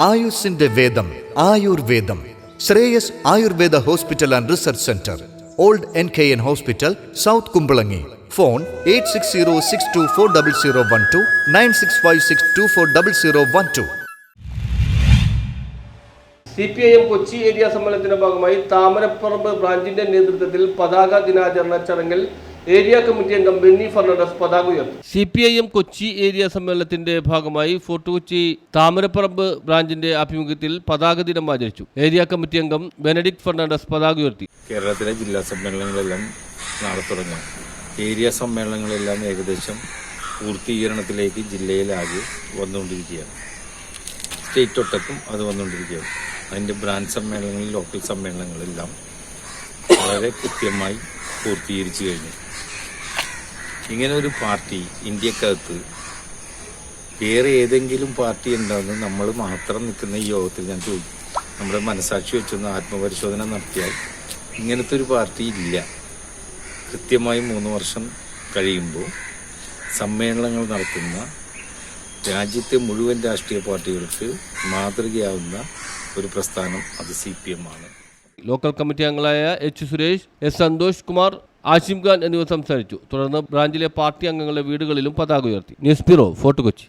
ആയുസിന്റെ വേദം ആയുർവേദം Shreyas Ayurveda hospital and research centre old NKN hospital south Kumbalangi phone 8606240012 9656240012. CPIM Kochi area സമ്മേളനത്തിന്റെ ഭാഗമായി താമരപ്പറമ്പ് ബ്രാഞ്ചിന്റെ നേതൃത്വത്തിൽ പതാക ദിനാചരണ ചടങ്ങിൽ ഏരിയ കമ്മിറ്റി അംഗം ബെന്നി ഫെർണാണ്ടസ് പതാക ഉയർത്തി. CPIM കൊച്ചി ഏരിയ സമ്മേളനത്തിന്റെ ഭാഗമായി ഫോർട്ട് കൊച്ചി താമരപ്പറമ്പ് ബ്രാഞ്ചിന്റെ ആഭിമുഖ്യത്തിൽ പതാക ദിനം ആചരിച്ചു. ഏരിയ കമ്മിറ്റി അംഗം ബെനഡിക്ട് ഫെർണാണ്ടസ് പതാക ഉയർത്തി. കേരളത്തിലെ ജില്ലാ സമ്മേളനങ്ങളെല്ലാം നാളെ തുടങ്ങും. ഏരിയ സമ്മേളനങ്ങളെല്ലാം ഏകദേശം പൂർത്തീകരണത്തിലേക്ക് ജില്ലയിലാകെ വന്നുകൊണ്ടിരിക്കുകയാണ്. സ്റ്റേറ്റ് ഒട്ടക്കും അത് വന്നുകൊണ്ടിരിക്കുകയാണ്. അതിൻ്റെ ബ്രാഞ്ച് സമ്മേളനങ്ങളിൽ ലോക്കൽ സമ്മേളനങ്ങളെല്ലാം വളരെ കൃത്യമായി പൂർത്തീകരിച്ചു കഴിഞ്ഞു. ഇങ്ങനെ ഒരു പാർട്ടി ഇന്ത്യക്കകത്ത് വേറെ ഏതെങ്കിലും പാർട്ടി ഉണ്ടെന്ന് നമ്മൾ മാത്രം നിൽക്കുന്ന ഈ യോഗത്തിൽ ഞാൻ ചോദിക്കും. നമ്മുടെ മനസാക്ഷി വെച്ചൊന്ന് ആത്മപരിശോധന നടത്തിയാൽ ഇങ്ങനത്തെ ഒരു പാർട്ടി ഇല്ല. കൃത്യമായി 3 വർഷം കഴിയുമ്പോൾ സമ്മേളനങ്ങൾ നടത്തുന്ന രാജ്യത്തെ മുഴുവൻ രാഷ്ട്രീയ പാർട്ടികൾക്ക് മാതൃകയാവുന്ന ഒരു പ്രസ്ഥാനം അത് CPM ആണ്. ലോക്കൽ കമ്മിറ്റി അംഗങ്ങളായ H. സുരേഷ്, S. സന്തോഷ് കുമാർ, ആഷിം ഖാൻ എന്നിവർ സംസാരിച്ചു. തുടർന്ന് ബ്രാഞ്ചിലെ പാർട്ടി അംഗങ്ങളുടെ വീടുകളിലും പതാക ഉയർത്തി. News bureau, Fort Kochi.